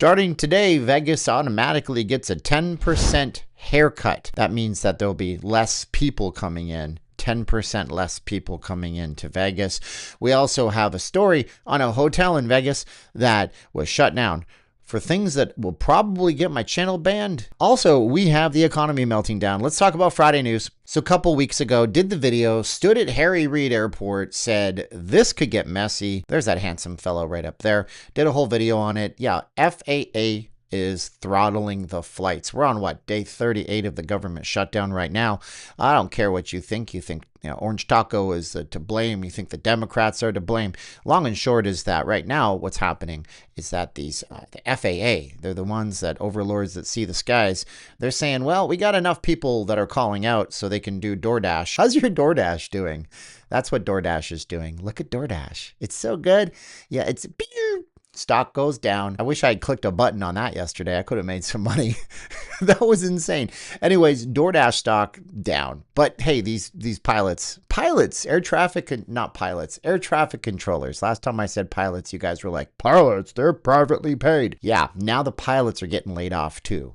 Starting today, Vegas automatically gets a 10% haircut. That means that there'll be less people coming in. 10% less people coming into Vegas. We also have a story on a hotel in Vegas that was shut down for things that will probably get my channel banned. Also, we have the economy melting down. Let's talk about Friday news. So a couple weeks ago, did the video, stood at Harry Reid Airport, said this could get messy. There's that handsome fellow right up there. Did a whole video on it. Yeah, FAA is throttling the flights. We're on what, day 38 of the government shutdown right now. I don't care what you think. You think Orange Taco is to blame. You think the Democrats are to blame. Long and short is that right now what's happening is that the FAA, they're the ones that overlords that see the skies. They're saying, well, we got enough people that are calling out so they can do DoorDash. How's your DoorDash doing? That's what DoorDash is doing. Look at DoorDash. It's so good. Yeah, it's stock goes down. I wish I had clicked a button on that yesterday. I could have made some money. That was insane. Anyways, DoorDash stock down. But hey, these pilots, air traffic controllers. Last time I said pilots, you guys were like, pilots, they're privately paid. Yeah, now the pilots are getting laid off too.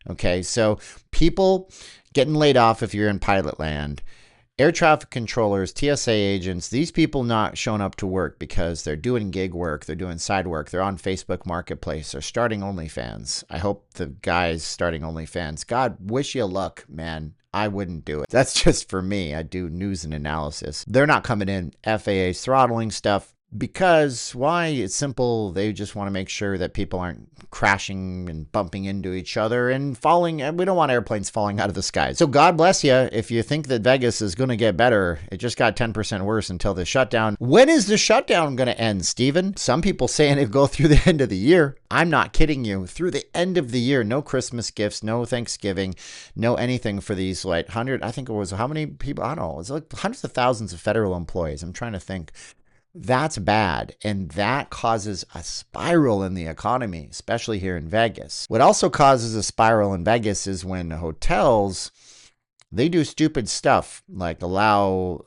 Okay, so people getting laid off if you're in pilot land. Air traffic controllers, TSA agents, these people not showing up to work because they're doing gig work, they're doing side work, they're on Facebook Marketplace, they're starting OnlyFans. I hope the guys starting OnlyFans, God, wish you luck, man. I wouldn't do it. That's just for me. I do news and analysis. They're not coming in. FAA's throttling stuff. Because why? It's simple. They just want to make sure that people aren't crashing and bumping into each other and falling. And we don't want airplanes falling out of the sky. So God bless you if you think that Vegas is going to get better. It just got 10% worse until the shutdown. When is the shutdown going to end, Steven? Some people saying it'll go through the end of the year. I'm not kidding you. Through the end of the year, no Christmas gifts, no Thanksgiving, no anything for these like 100. I think it was how many people? I don't know. It was like hundreds of thousands of federal employees. I'm trying to think. That's bad, and that causes a spiral in the economy, especially here in Vegas. What also causes a spiral in Vegas is when hotels, they do stupid stuff like allow,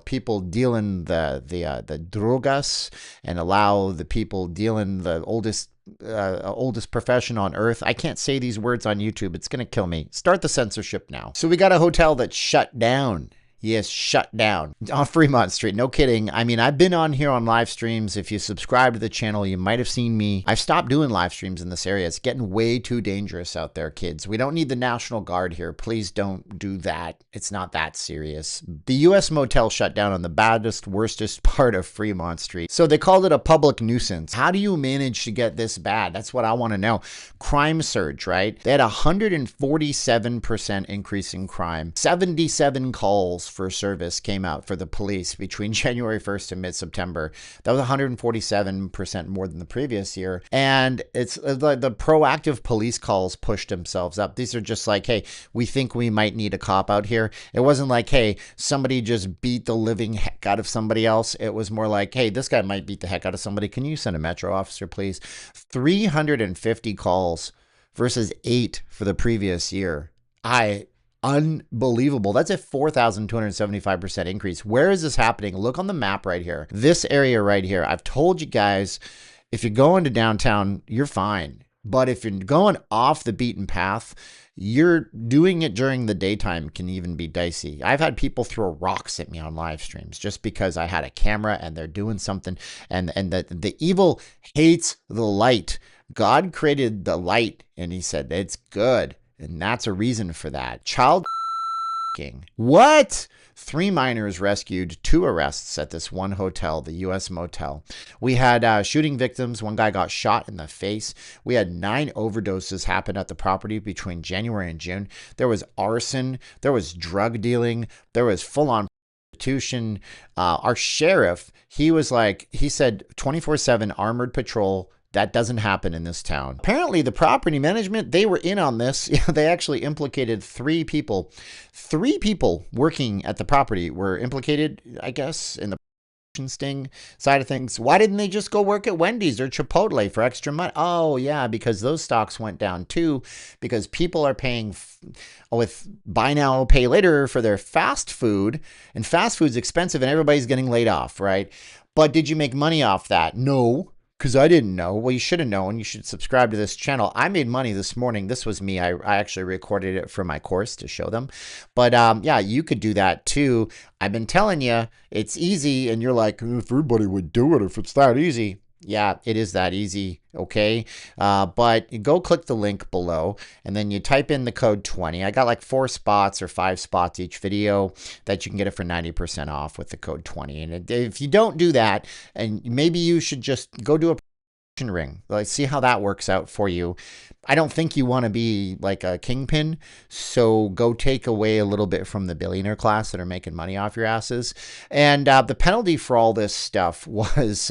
people dealing the drogas and allow the people dealing the oldest profession on earth. I can't say these words on YouTube. It's going to kill me. Start the censorship now. So we got a hotel that's shut down. Yes, shut down on Fremont Street. No kidding. I mean, I've been on here on live streams. If you subscribe to the channel, you might have seen me. I've stopped doing live streams in this area. It's getting way too dangerous out there, kids. We don't need the National Guard here. Please don't do that. It's not that serious. The U.S. motel shut down on the baddest, worstest part of Fremont Street. So they called it a public nuisance. How do you manage to get this bad? That's what I want to know. Crime surge, right? They had a 147% increase in crime. 77 calls for service came out for the police between January 1st and mid-September. That was 147% more than the previous year. And it's like the proactive police calls pushed themselves up. These are just like, hey, we think we might need a cop out here. It wasn't like, hey, somebody just beat the living heck out of somebody else. It was more like, hey, this guy might beat the heck out of somebody. Can you send a Metro officer, please? 350 calls versus 8 for the previous year. Unbelievable. That's a 4,275% increase. Where is this happening? Look on the map right here. This area right here. I've told you guys, if you're going to downtown, you're fine. But if you're going off the beaten path, you're doing it during the daytime can even be dicey. I've had people throw rocks at me on live streams just because I had a camera and they're doing something. And the evil hates the light. God created the light and he said, it's good. And that's a reason for that. Child what? 3 minors rescued, 2 arrests at this one hotel, the U.S. motel. We had shooting victims. One guy got shot in the face. We had 9 overdoses happen at the property between January and June. There was arson. There was drug dealing. There was full-on prostitution. Our sheriff, he said 24/7 armored patrol. That doesn't happen in this town. Apparently, the property management, they were in on this. They actually implicated 3 people. 3 people working at the property were implicated, I guess, in the sting side of things. Why didn't they just go work at Wendy's or Chipotle for extra money? Oh, yeah, because those stocks went down too, because people are paying with buy now, pay later for their fast food, and fast food's expensive and everybody's getting laid off, right? But did you make money off that? No. because I didn't know. Well, you should have known. You should subscribe to this channel. I made money this morning. This was me. I actually recorded it for my course to show them. But yeah, you could do that too. I've been telling you, it's easy. And you're like, if everybody would do it, if it's that easy. Yeah, it is that easy, okay? But you go click the link below, and then you type in the code 20. I got like 4 spots or 5 spots each video that you can get it for 90% off with the code 20. And if you don't do that, and maybe you should just go do a ring, like see how that works out for you. I don't think you want to be like a kingpin, so go take away a little bit from the billionaire class that are making money off your asses. And the penalty for all this stuff was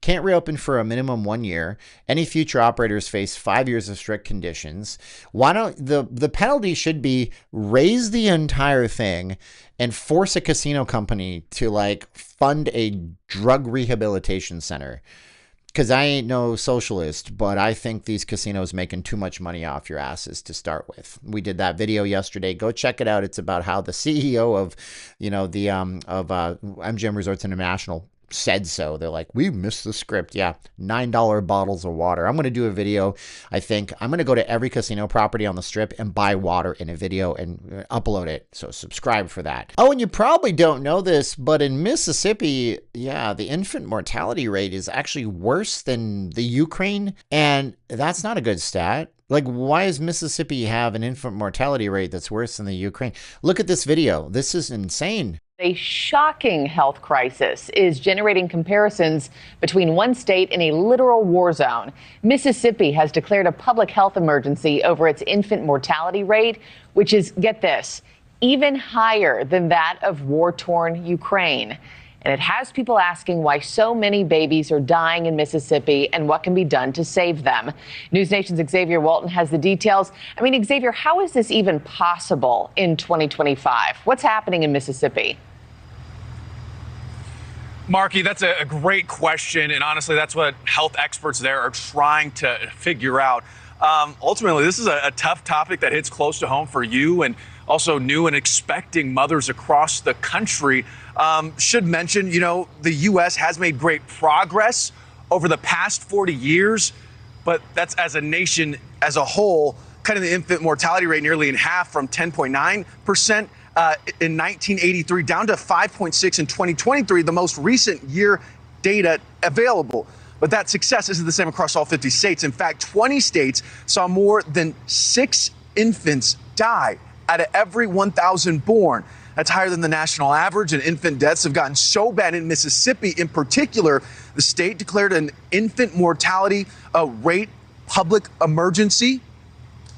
can't reopen for a minimum 1 year. Any future operators face 5 years of strict conditions. Why don't the penalty should be raise the entire thing and force a casino company to like fund a drug rehabilitation center. Because I ain't no socialist, but I think these casinos making too much money off your asses to start with. We did that video yesterday. Go check it out. It's about how the CEO of, the MGM Resorts International said so. They're like, we missed the script. Yeah, $9 bottles of water. I'm going to do a video. I think I'm going to go to every casino property on the strip and buy water in a video and upload it. So subscribe for that. Oh, and you probably don't know this, but in Mississippi, yeah, the infant mortality rate is actually worse than the Ukraine. And that's not a good stat. Like, why does Mississippi have an infant mortality rate that's worse than the Ukraine? Look at this video. This is insane. A shocking health crisis is generating comparisons between one state and a literal war zone. Mississippi has declared a public health emergency over its infant mortality rate, which is, get this, even higher than that of war-torn Ukraine. And it has people asking why so many babies are dying in Mississippi and what can be done to save them. News Nation's Xavier Walton has the details. I mean, Xavier, how is this even possible in 2025? What's happening in Mississippi? Marky, that's a great question. And honestly, that's what health experts there are trying to figure out. Ultimately, this is a tough topic that hits close to home for you and also new and expecting mothers across the country. Should mention, the U.S. has made great progress over the past 40 years, but that's as a nation as a whole, cutting the infant mortality rate nearly in half from 10.9% in 1983 down to 5.6 in 2023, the most recent year data available. But that success isn't the same across all 50 states. In fact, 20 states saw more than 6 infants die out of every 1,000 born. That's higher than the national average, and infant deaths have gotten so bad in Mississippi in particular, the state declared an infant mortality rate public emergency.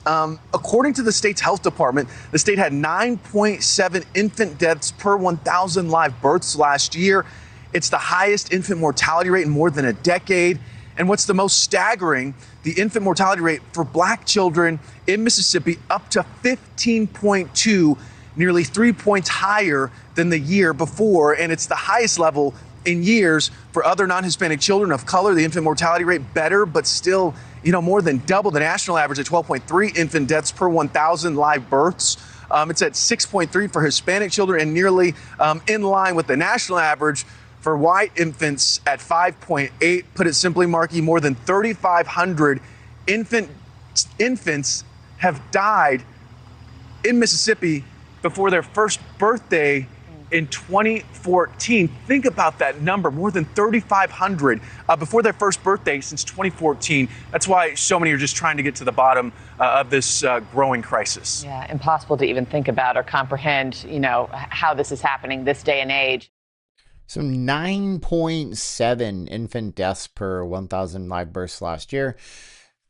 According to the state's health department, the state had 9.7 infant deaths per 1,000 live births last year. It's the highest infant mortality rate in more than a decade. And what's the most staggering, the infant mortality rate for Black children in Mississippi up to 15.2, nearly 3 points higher than the year before. And it's the highest level in years for other non-Hispanic children of color. The infant mortality rate better, but still, more than double the national average at 12.3 infant deaths per 1,000 live births. It's at 6.3 for Hispanic children and nearly in line with the national average for white infants at 5.8. Put it simply, Marky, more than 3,500 infants have died in Mississippi before their first birthday in 2014. Think about that number, more than 3,500 before their first birthday since 2014. That's why so many are just trying to get to the bottom of this growing crisis. Yeah, impossible to even think about or comprehend, how this is happening this day and age. So 9.7 infant deaths per 1,000 live births last year.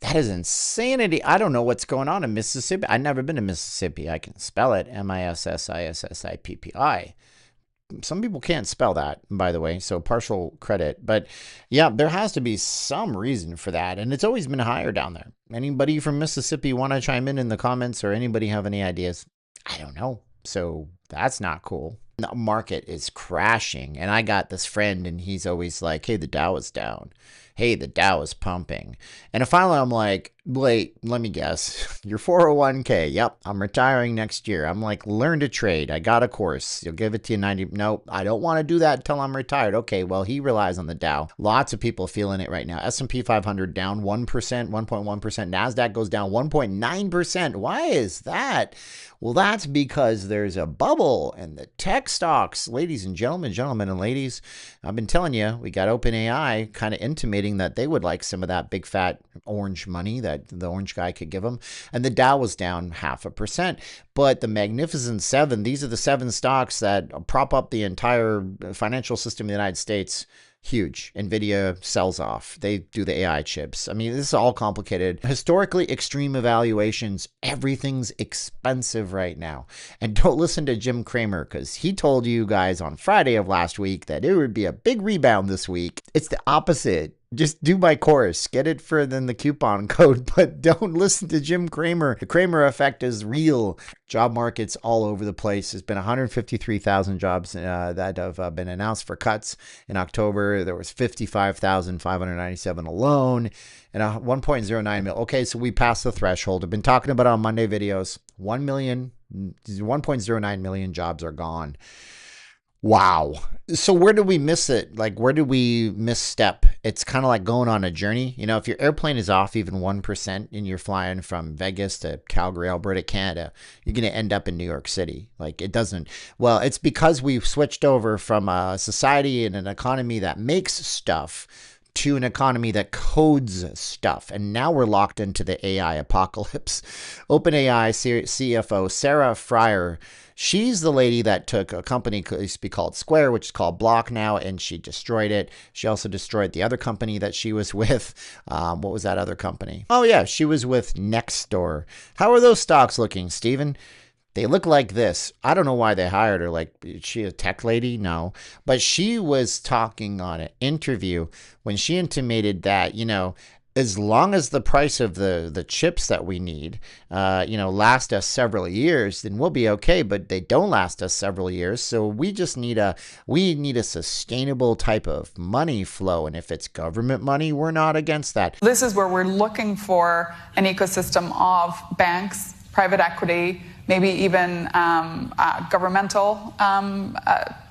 That is insanity. I don't know what's going on in Mississippi. I've never been to Mississippi. I can spell it, Mississippi. Some people can't spell that, by the way, so partial credit. But yeah, there has to be some reason for that, and it's always been higher down there. Anybody from Mississippi want to chime in the comments, or anybody have any ideas? I don't know. So that's not cool. The market is crashing, and I got this friend, and he's always like, hey, the Dow is down. hey, the Dow is pumping. And finally, I'm like, wait, let me guess. Your 401k. Yep, I'm retiring next year. I'm like, learn to trade. I got a course. You'll give it to you 90. Nope, I don't want to do that until I'm retired. Okay, well, he relies on the Dow. Lots of people feeling it right now. S&P 500 down 1%, 1.1%. NASDAQ goes down 1.9%. Why is that? Well, that's because there's a bubble in the tech stocks. Ladies and gentlemen and ladies, I've been telling you, we got OpenAI kind of intimating that they would like some of that big fat orange money that the orange guy could give them. And the Dow was down 0.5%. But the Magnificent Seven, these are the 7 stocks that prop up the entire financial system of the United States. Huge. NVIDIA sells off. They do the AI chips. I mean, this is all complicated. Historically extreme evaluations. Everything's expensive right now. And don't listen to Jim Cramer because he told you guys on Friday of last week that it would be a big rebound this week. It's the opposite. Just do my course. Get it for then the coupon code, but don't listen to Jim Cramer. The Cramer effect is real. Job markets all over the place. There's been 153,000 jobs that have been announced for cuts in October. There was 55,597 alone and 1.09 million. Okay, so we passed the threshold. I've been talking about it on Monday videos. 1.09 million jobs are gone. Wow. So where did we miss it? Like, where did we misstep? It's kind of like going on a journey. You know, if your airplane is off even 1% and you're flying from Vegas to Calgary, Alberta, Canada, you're going to end up in New York City. Like, it doesn't. Well, it's because we've switched over from a society and an economy that makes stuff to an economy that stuff. And now we're locked into the AI apocalypse. OpenAI CFO Sarah Friar, she's the lady that took a company that used to be called Square, which is called Block now, and she destroyed it. She also destroyed the other company that she was with. What was that other company? Oh, yeah, she was with Nextdoor. How are those stocks looking, Steven? They look like this. I don't know why they hired her. Like, is she a tech lady? No. But she was talking on an interview when she intimated that, you know, as long as the price of the chips that we need, last us several years, then we'll be okay. But they don't last us several years. So we just need a sustainable type of money flow. And if it's government money, we're not against that. This is where we're looking for an ecosystem of banks, private equity, maybe even governmental,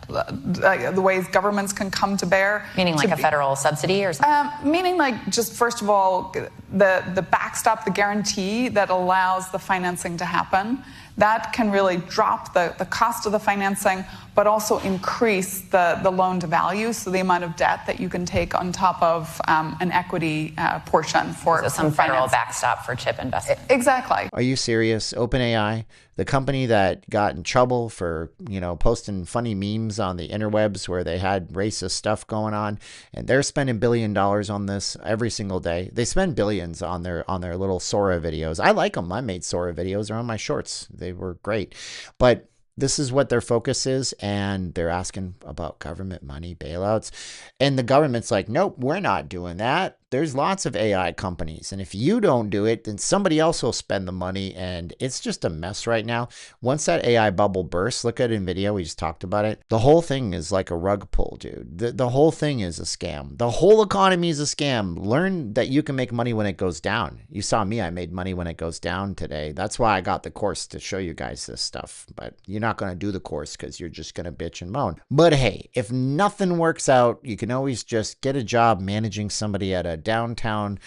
the ways governments can come to bear. Meaning like a federal subsidy or something? Meaning like just first of all, the backstop, the guarantee that allows the financing to happen. That can really drop the cost of the financing, but also increase the loan to value, so the amount of debt that you can take on top of an equity portion for so some federal backstop for chip investment. Exactly. Are you serious? OpenAI, the company that got in trouble for, posting funny memes on the interwebs where they had racist stuff going on, and they're spending $1 billion on this every single day. They spend billions on their little Sora videos. I like them. I made Sora videos. They're on my shorts. They were great. But this is what their focus is, and they're asking about government money, bailouts. And the government's like, nope, we're not doing that. There's lots of AI companies, and if you don't do it, then somebody else will spend the money, and it's just a mess right now. Once that AI bubble bursts, look at NVIDIA, we just talked about it. The whole thing is like a rug pull, dude. The whole thing is a scam. The whole economy is a scam. Learn that you can make money when it goes down. You saw me, I made money when it goes down today. That's why I got the course to show you guys this stuff, but you're not going to do the course because you're just going to bitch and moan. But hey, if nothing works out, you can always just get a job managing somebody at a downtown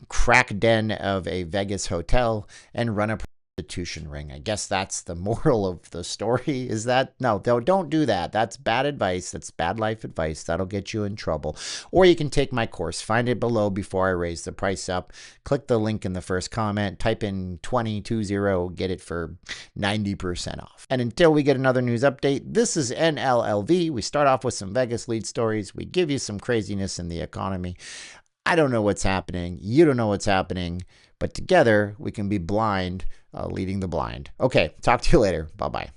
crack den of a Vegas hotel and run a prostitution ring. I guess that's the moral of the story. Is that? No, don't do that. That's bad advice. That's bad life advice. That'll get you in trouble. Or you can take my course. Find it below before I raise the price up. Click the link in the first comment. Type in 2020. Get it for 90% off. And until we get another news update, this is NLLV. We start off with some Vegas lead stories. We give you some craziness in the economy. I don't know what's happening. You don't know what's happening. But together, we can be blind, leading the blind. Okay, talk to you later. Bye-bye.